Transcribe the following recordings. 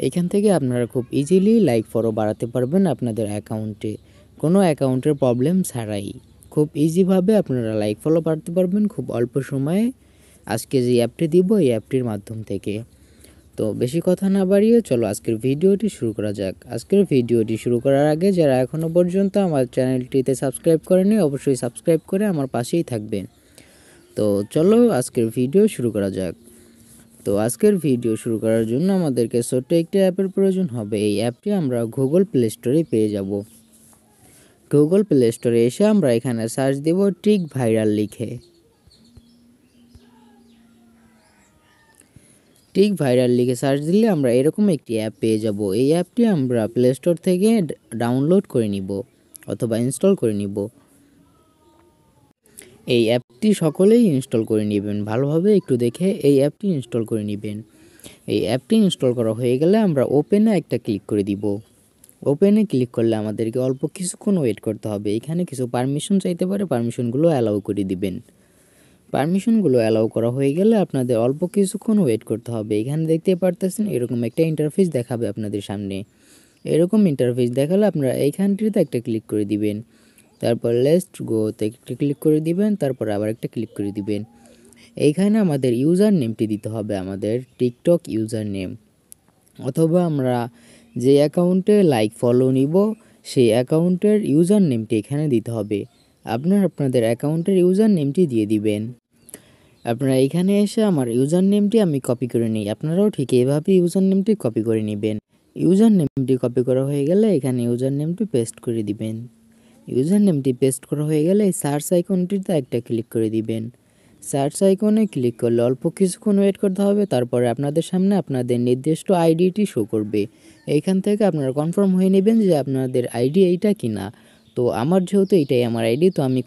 এখান থেকে আপনারা খুব ইজিলি লাইক ফলো বাড়াতে পারবেন আপনাদের অ্যাকাউন্টে, কোনো অ্যাকাউন্টের প্রবলেম ছাড়াই খুব ইজিভাবে আপনারা লাইক ফলো বাড়াতে পারবেন খুব অল্প সময়ে। আজকে যে অ্যাপটি দিব এই অ্যাপটির মাধ্যম থেকে। তো বেশি কথা না বাড়িয়ে চলো আজকের ভিডিওটি শুরু করা যাক। আজকের ভিডিওটি শুরু করার আগে যারা এখনও পর্যন্ত আমার চ্যানেলটিতে সাবস্ক্রাইব করেনি অবশ্যই সাবস্ক্রাইব করে আমার পাশেই থাকবেন। তো চলো আজকের ভিডিও শুরু করা যাক। তো আজকের ভিডিও শুরু করার জন্য আমাদেরকে ছোট্ট একটি অ্যাপের প্রয়োজন হবে। এই অ্যাপটি আমরা গুগল প্লে স্টোরে পেয়ে যাব। গুগল প্লে স্টোরে এসে আমরা এখানে সার্চ দেব টিক ভাইরাল লিখে। টিক ভাইরাল লিখে সার্চ দিলে আমরা এরকম একটি অ্যাপ পেয়ে যাব। এই অ্যাপটি আমরা প্লে স্টোর থেকে ডাউনলোড করে নিব অথবা ইনস্টল করে নিব। এই অ্যাপটি সকলেই ইনস্টল করে নেবেন, ভালোভাবে একটু দেখে এই অ্যাপটি ইনস্টল করে নেবেন। এই অ্যাপটি ইনস্টল করা হয়ে গেলে আমরা ওপেনে একটা ক্লিক করে দিব। ওপেনে ক্লিক করলে আমাদেরকে অল্প কিছুক্ষণ ওয়েট করতে হবে। এখানে কিছু পারমিশন চাইতে পারে, পারমিশনগুলো অ্যালাউ করে দিবেন। পারমিশনগুলো অ্যালাউ করা হয়ে গেলে আপনাদের অল্প কিছুক্ষণ ওয়েট করতে হবে। এখানে দেখতে পারতেছেন এরকম একটা ইন্টারফেস দেখাবে আপনাদের সামনে। এরকম ইন্টারফেস দেখালে আপনারা এইখানটিতে একটা ক্লিক করে দিবেন, তারপর লেটস গোতে একটা ক্লিক করে দিবেন, তারপর আবার একটা ক্লিক করে দিবেন। এইখানে আমাদের ইউজার নেমটি দিতে হবে, আমাদের টিকটক ইউজার নেম, অথবা আমরা যে অ্যাকাউন্টে লাইক ফলো নিব সেই অ্যাকাউন্টের ইউজার নেমটি এখানে দিতে হবে। আপনাদের অ্যাকাউন্টের ইউজার নেমটি দিয়ে দিবেন। আপনারা এখানে এসে আমার ইউজার নেমটি আমি কপি করে নিই, আপনারাও ঠিক এইভাবে ইউজার নেমটি কপি করে নেবেন। ইউজার নেমটি কপি করা হয়ে গেলে এখানে ইউজার নেমটি পেস্ট করে দিবেন। ইউজার নেমটি পেস্ট করা হয়ে গেলে এই সার্চ আইকনটিতে একটা ক্লিক করে দিবেন। সার্চ আইকনে ক্লিক করলে অল্প কিছুক্ষণ ওয়েট করতে হবে, তারপরে আপনাদের সামনে আপনাদের নির্দিষ্ট আইডিটি শো করবে। এইখান থেকে আপনারা কনফার্ম হয়ে নেবেন যে আপনাদের আইডি এইটা কি না। তো আমার যেহেতু এইটাই আমার আইডি, তো আমি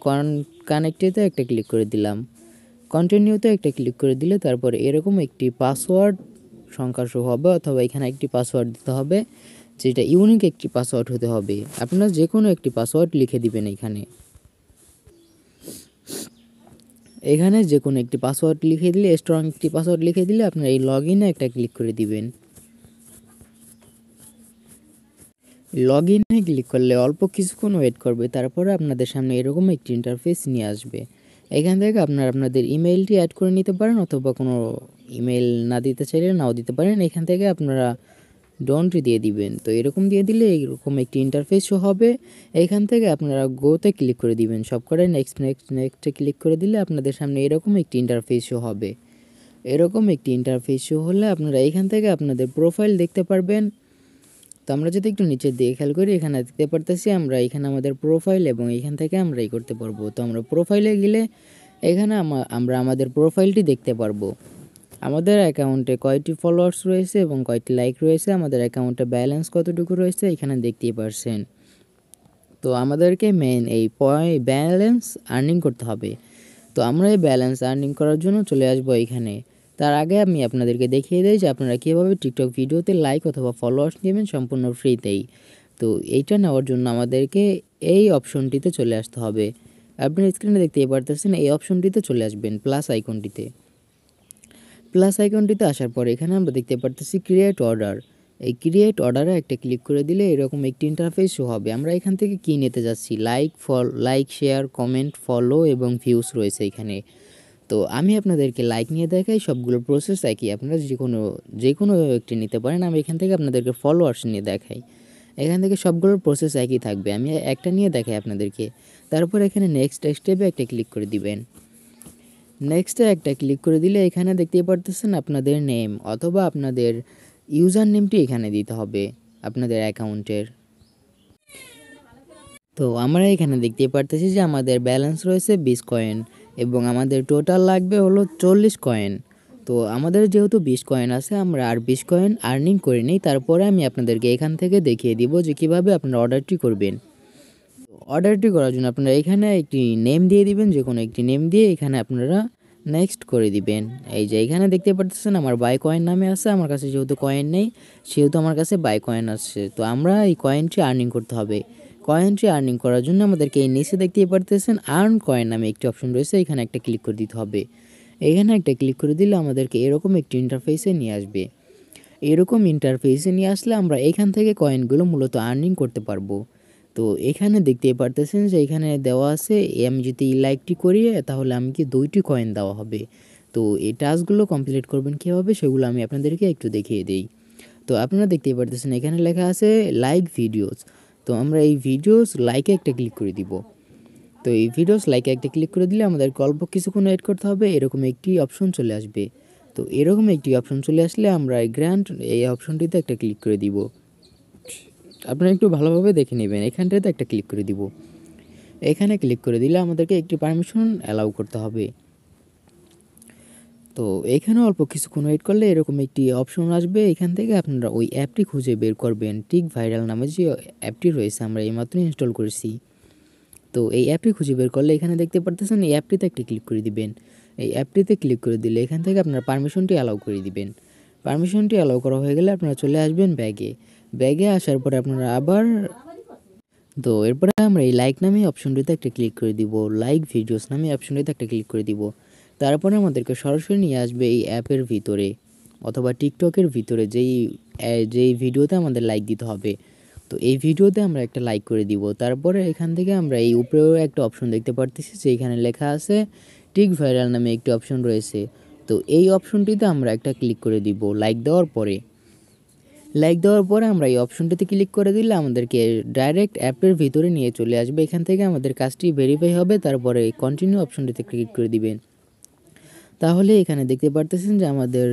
কানেক্টেতে একটা ক্লিক করে দিলাম। কন্টিনিউতে একটা ক্লিক করে দিলে তারপরে এরকম একটি পাসওয়ার্ড সংখ্যা শো হবে, অথবা এখানে একটি পাসওয়ার্ড দিতে হবে, যেটা ইউনিক একটি পাসওয়ার্ড হতে হবে। আপনারা যে কোনো একটি পাসওয়ার্ড লিখে দিবেন। এখানে যে কোনো একটি পাসওয়ার্ড লিখে দিলে, স্ট্রং একটি পাসওয়ার্ড লিখে দিলে আপনারা এই লগ ইনে একটা ক্লিক করে দিবেন। লগ ইনে ক্লিক করলে অল্প কিছুক্ষণ ওয়েট করবে, তারপরে আপনাদের সামনে এরকম একটি ইন্টারফেস নিয়ে আসবে। এখান থেকে আপনারা আপনাদের ইমেইলটি অ্যাড করে নিতে পারেন, অথবা কোনো ইমেইল না দিতে চাইলে নাও দিতে পারেন। এখান থেকে আপনারা ডোন্ট দিয়ে দিবেন। তো এরকম দিয়ে দিলে এরকম একটি ইন্টারফেস শো হবে। এইখান থেকে আপনারা গোতে ক্লিক করে দিবেন, সব করে নেক্সটে ক্লিক করে দিলে আপনাদের সামনে এরকম একটি ইন্টারফেস শো হবে। এরকম একটি ইন্টারফেস শো হলে আপনারা এইখান থেকে আপনাদের প্রোফাইল দেখতে পারবেন। তো আমরা যদি একটু নিচের দিকে খেয়াল করি, এখানে দেখতে পারতেছি আমরা এখানে আমাদের প্রোফাইল, এবং এখান থেকে আমরা এই করতে পারবো। তো আমরা প্রোফাইলে গেলে এখানে আমরা আমাদের প্রোফাইলটি দেখতে পারবো। আমাদের অ্যাকাউন্টে কয়টি ফলোয়ার্স রয়েছে এবং কয়টি লাইক রয়েছে, আমাদের অ্যাকাউন্টে ব্যালেন্স কতটুকু রয়েছে এখানে দেখতেই পারছেন। তো আমাদেরকে মেন এই ব্যালেন্স আর্নিং করতে হবে। তো আমরা এই ব্যালেন্স আর্নিং করার জন্য চলে আসবো এখানে। তার আগে আমি আপনাদেরকে দেখিয়ে দিই যে আপনারা কীভাবে টিকটক ভিডিওতে লাইক অথবা ফলোয়ার্স নেবেন সম্পূর্ণ ফ্রিতেই। তো এইটা নেওয়ার জন্য আমাদেরকে এই অপশনটিতে চলে আসতে হবে। আপনি স্ক্রিনে দেখতেই পারতেছেন, এই অপশনটিতে চলে আসবেন, প্লাস আইকনটিতে। প্লাস আইকনটিতে আসার পর এখানে আমরা দেখতে পারতেছি ক্রিয়েট অর্ডার। এই ক্রিয়েট অর্ডারে একটা ক্লিক করে দিলে এরকম একটি ইন্টারফেস শো হবে। আমরা এখান থেকে কী নিতে যাচ্ছি, লাইক শেয়ার কমেন্ট ফলো এবং ভিউস রয়েছে এখানে। তো আমি আপনাদেরকে লাইক নিয়ে দেখাই, সবগুলো প্রসেস একই, আপনারা যে কোনো একটি নিতে পারেন। আমি এখান থেকে আপনাদেরকে ফলোয়ার্স নিয়ে দেখাই। এখান থেকে সবগুলোর প্রসেস একই থাকবে, আমি একটা নিয়ে দেখাই আপনাদেরকে। তারপর এখানে নেক্সট স্টেপে একটা ক্লিক করে দিবেন। নেক্সটে একটা ক্লিক করে দিলে এখানে দেখতেই পারতেছেন আপনাদের নেম অথবা আপনাদের ইউজার নেমটি এখানে দিতে হবে আপনাদের অ্যাকাউন্টের। তো আমরা এখানে দেখতেই পারতেছি যে আমাদের ব্যালেন্স রয়েছে 20 কয়েন এবং আমাদের টোটাল লাগবে হলো 40 কয়েন। তো আমাদের যেহেতু 20 কয়েন আছে, আমরা আর 20 কয়েন আর্নিং করে নিই। তারপরে আমি আপনাদেরকে এখান থেকে দেখিয়ে দিব যে কীভাবে আপনারা অর্ডারটি করবেন। অর্ডারটি করার জন্য আপনারা এখানে একটি নেম দিয়ে দিবেন, যে কোনো একটি নেম দিয়ে এখানে আপনারা নেক্সট করে দিবেন। এই যে এখানে দেখতে পাচ্ছেন আমার বাই কয়েন নামে আছে, আমার কাছে যেহেতু কয়েন নেই সেহেতু আমার কাছে বাই কয়েন আসছে। তো আমরা এই কয়েনটি আর্নিং করতে হবে। কয়েনটি আর্নিং করার জন্য আমাদেরকে এই নিচে দেখতেই পারতেছেন আর্ন কয়েন নামে একটি অপশন রয়েছে, এখানে একটা ক্লিক করে দিতে হবে। এখানে একটা ক্লিক করে দিলে আমাদেরকে এরকম একটি ইন্টারফেসে নিয়ে আসবে। এরকম ইন্টারফেসে নিয়ে আসলে আমরা এখান থেকে কয়েনগুলো মূলত আর্নিং করতে পারবো। তো এখানে দেখতেই পারতেছেন যে এখানে দেওয়া আছে আমি যদি এই লাইকটি করি তাহলে আমাকে 2টি কয়েন দেওয়া হবে। তো এই টাস্কগুলো কমপ্লিট করবেন কীভাবে সেগুলো আমি আপনাদেরকে একটু দেখিয়ে দিই। তো আপনারা দেখতেই পারতেছেন এখানে লেখা আছে লাইক ভিডিওস। তো আমরা এই ভিডিওস লাইকে একটা ক্লিক করে দিব। তো এই ভিডিওস লাইকে একটা ক্লিক করে দিলে আমাদের অল্প কিছুক্ষণ ওয়েট করতে হবে, এরকম একটি অপশন চলে আসবে। তো এরকম একটি অপশন চলে আসলে আমরা গ্র্যান্ট এই অপশনটিতে একটা ক্লিক করে দিব। আপনারা একটু ভালোভাবে দেখে নেবেন, এখানটাতে একটা ক্লিক করে দিব। এখানে ক্লিক করে দিলে আমাদেরকে একটি পারমিশন অ্যালাউ করতে হবে। তো এখানে অল্প কিছুক্ষণ ওয়েট করলে এরকম একটি অপশন আসবে, এখান থেকে আপনারা ওই অ্যাপটি খুঁজে বের করবেন। টিক ভাইরাল নামে যে অ্যাপটি রয়েছে আমরা এইমাত্র ইনস্টল করেছি। তো এই অ্যাপটি খুঁজে বের করলে এখানে দেখতে পারতেছেন এই অ্যাপটিতে একটা ক্লিক করে দিবেন। এই অ্যাপটিতে ক্লিক করে দিলে এখান থেকে আপনার পারমিশনটি অ্যালাউ করে দিবেন। পারমিশনটি অ্যালাউ করা হয়ে গেলে আপনারা চলে আসবেন ব্যাগে আসার পরে আপনারা আবার তো এরপরে আমরা এই লাইক নামে অপশনটিতে একটা ক্লিক করে দিব, লাইক ভিডিওস নামে অপশনটিতে একটা ক্লিক করে দিব। তারপরে আমাদেরকে সরাসরি নিয়ে আসবে এই অ্যাপের ভিতরে অথবা টিকটকের ভিতরে যেই ভিডিওতে আমাদের লাইক দিতে হবে। তো এই ভিডিওতে আমরা একটা লাইক করে দিব। তারপরে এখান থেকে আমরা এই উপরেও একটা অপশন দেখতে পারতেছি যে এখানে লেখা আছে টিক ভাইরাল নামে একটি অপশন রয়েছে। তো এই অপশনটিতে আমরা একটা ক্লিক করে দিব। লাইক দেওয়ার পরে আমরা এই অপশনটিতে ক্লিক করে দিলে আমাদেরকে ডাইরেক্ট অ্যাপের ভিতরে নিয়ে চলে আসবে। এখান থেকে আমাদের কাজটি ভেরিফাই হবে, তারপরে কন্টিনিউ অপশনটিতে ক্লিক করে দিবেন। তাহলে এখানে দেখতে পারতেছেন যে আমাদের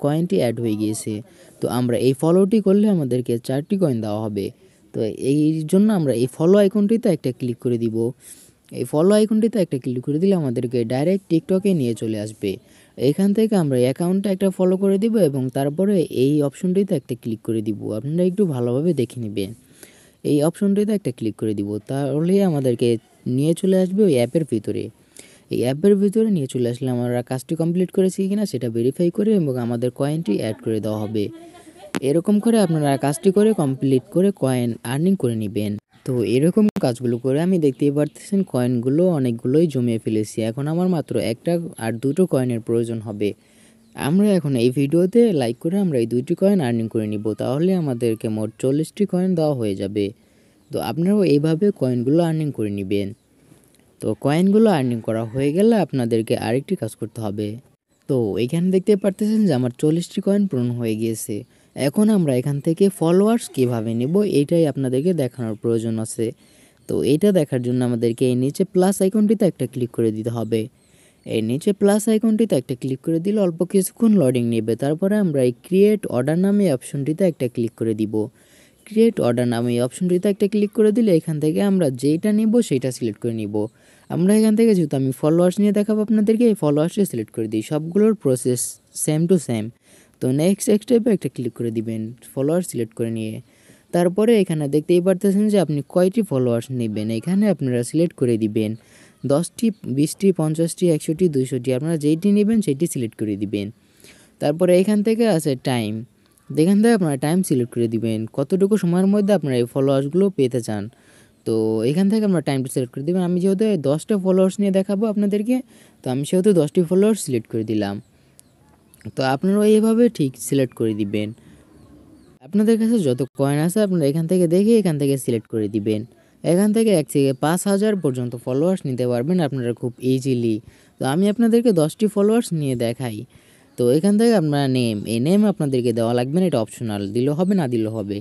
কয়েনটি অ্যাড হয়ে গিয়েছে। তো আমরা এই ফলোটি করলে আমাদেরকে 4টি কয়েন দেওয়া হবে। তো এই জন্য আমরা এই ফলো আইকনটিতে একটা ক্লিক করে দিব। এই ফলো আইকনটিতে একটা ক্লিক করে দিলে আমাদেরকে ডাইরেক্ট টিকটকে নিয়ে চলে আসবে। এখান থেকে আমরা অ্যাকাউন্টটা একটা ফলো করে দিব এবং তারপরে এই অপশনটিতে একটা ক্লিক করে দিব। আপনারা একটু ভালোভাবে দেখে নেবেন। এই অপশনটিতে একটা ক্লিক করে দিব, তাহলে আমাদেরকে নিয়ে চলে আসবে ওই অ্যাপের ভিতরে। এই অ্যাপের ভিতরে নিয়ে চলে আসলে আমরা কাজটি কমপ্লিট করেছি কিনা সেটা ভেরিফাই করে এবং আমাদের কয়েনটি অ্যাড করে দেওয়া হবে। এরকম করে আপনারা কাজটি করে কমপ্লিট করে কয়েন আর্নিং করে নেবেন। তো এরকম কাজগুলো করে আমি দেখতেই পারতেছেন কয়েনগুলো অনেকগুলোই জমিয়ে ফেলেছি। এখন আমার মাত্র একটা আর 2টো কয়েনের প্রয়োজন হবে। আমরা এখন এই ভিডিওতে লাইক করে আমরা এই 2টি কয়েন আর্নিং করে নিব, তাহলে আমাদেরকে মোট 40টি কয়েন দেওয়া হয়ে যাবে। তো আপনারাও এইভাবে কয়েনগুলো আর্নিং করে নেবেন। তো কয়েনগুলো আর্নিং করা হয়ে গেলে আপনাদেরকে আরেকটি কাজ করতে হবে। তো এখানে দেখতে পারতেছেন যে আমার 40টি কয়েন পূরণ হয়ে গিয়েছে। এখন আমরা এখান থেকে ফলোয়ার্স কীভাবে নেব এইটাই আপনাদেরকে দেখানোর প্রয়োজন আছে। তো এইটা দেখার জন্য আমাদেরকে এই নিচে প্লাস আইকনটিতে একটা ক্লিক করে দিতে হবে। এই নিচে প্লাস আইকনটিতে একটা ক্লিক করে দিলে অল্প কিছুক্ষণ লোডিং নেবে। তারপরে আমরা এই ক্রিয়েট অর্ডার নামে অপশনটিতে একটা ক্লিক করে দিব। ক্রিয়েট অর্ডার নামে এই অপশনটিতে একটা ক্লিক করে দিলে এখান থেকে আমরা যেইটা নিব সেইটা সিলেক্ট করে নিব। আমরা এখান থেকে যেহেতু আমি ফলোয়ার্স নিয়ে দেখাবো আপনাদেরকে, এই ফলোয়ার্সটা সিলেক্ট করে দিই। সবগুলোর প্রসেস সেম টু সেম। তো নেক্সট স্টেপে একটা ক্লিক করে দিবেন ফলোয়ার্স সিলেক্ট করে নিয়ে। তারপরে এখানে দেখতেই পারতেছেন যে আপনি কয়টি ফলোয়ার্স নেবেন, এখানে আপনারা সিলেক্ট করে দিবেন 10টি, 20টি, 50টি, 100টি, 200টি। আপনারা যেইটি নেবেন সেইটি সিলেক্ট করে দিবেন। তারপরে এখান থেকে আছে টাইম, এখান থেকে আপনারা টাইম সিলেক্ট করে দিবেন কতটুকু সময়ের মধ্যে আপনারা এই ফলোয়ার্সগুলো পেতে চান। তো এখান থেকে আমরা টাইমটা সিলেক্ট করে দেবেন। আমি যেহেতু 10টা ফলোয়ার্স নিয়ে দেখাবো আপনাদেরকে, তো আমি সেহেতু 10টি ফলোয়ার্স সিলেক্ট করে দিলাম। তো আপনারাও এইভাবে ঠিক সিলেক্ট করে দিবেন। আপনাদের কাছে যত কয়েন আছে আপনারা এখান থেকে দেখে এখান থেকে সিলেক্ট করে দিবেন। এখান থেকে 1 থেকে 5000 পর্যন্ত ফলোয়ার্স নিতে পারবেন আপনারা খুব ইজিলি। তো আমি আপনাদেরকে 10টি ফলোয়ার্স নিয়ে দেখাই। তো এখান থেকে আপনারা এই নেম আপনাদেরকে দেওয়া লাগবে না, এটা অপশনাল, দিলেও হবে না দিলেও হবে।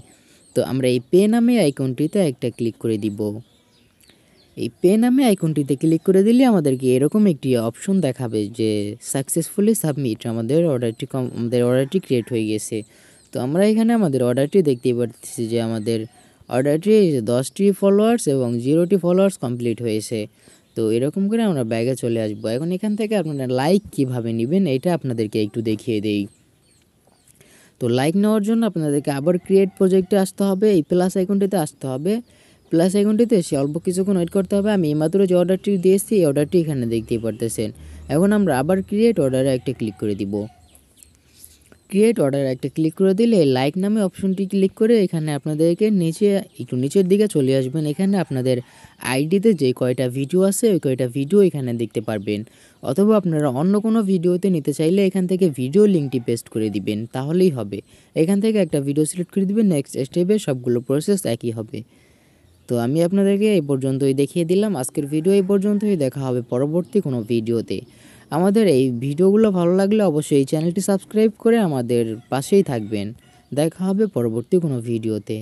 তো আমরা এই পে নামে আইকনটিতে একটা ক্লিক করে দিব। এই পে নামে আইকনটিতে ক্লিক করে দিলে আমাদেরকে এরকম একটি অপশন দেখাবে যে সাকসেসফুলি সাবমিট, আমাদের অর্ডারটি ক্রিয়েট হয়ে গেছে। তো আমরা এখানে আমাদের অর্ডারটি দেখতেই পাচ্ছি যে আমাদের অর্ডারটি 10টি ফলোয়ার্স এবং 0টি ফলোয়ার্স কমপ্লিট হয়েছে। তো এরকম করে আমরা ব্যাগে চলে আসবো। এখন এখান থেকে আপনারা লাইক কীভাবে নেবেন এটা আপনাদেরকে একটু দেখিয়ে দেই। তো লাইক নেওয়ার জন্য আপনাদেরকে আবার ক্রিয়েট প্রজেক্টে আসতে হবে, এই প্লাস আইকনটিতে আসতে হবে। প্লাস আইকনটিতে এসে অল্প কিছুক্ষণ ওয়েট করতে হবে। আমি এইমাত্র যে অর্ডারটি দিয়েছি এই অর্ডারটি এখানে দেখতেই পারতেছেন। এখন আমরা আবার ক্রিয়েট অর্ডারে একটা ক্লিক করে দিব। ক্রিয়েট অর্ডার একটা ক্লিক করে দিলে লাইক নামে অপশনটি ক্লিক করে এখানে আপনাদেরকে একটু নিচের দিকে চলে আসবেন। এখানে আপনাদের আইডিতে যে কয়টা ভিডিও আছে ওই কয়টা ভিডিও এখানে দেখতে পারবেন, অথবা আপনারা অন্য কোনো ভিডিওতে নিতে চাইলে এখান থেকে ভিডিও লিঙ্কটি পেস্ট করে দিবেন, তাহলেই হবে। এখান থেকে একটা ভিডিও সিলেক্ট করে দিবেন, নেক্সট স্টেপে সবগুলো প্রসেস একই হবে। তো আমি আপনাদেরকে এই পর্যন্তই দেখিয়ে দিলাম। আজকের ভিডিও এই পর্যন্তই, দেখা হবে পরবর্তী কোনো ভিডিওতে। আমাদের এই ভিডিওগুলো ভালো লাগলে অবশ্যই এই চ্যানেলটি সাবস্ক্রাইব করে আমাদের পাশেই থাকবেন। দেখা হবে পরবর্তী কোনো ভিডিওতে।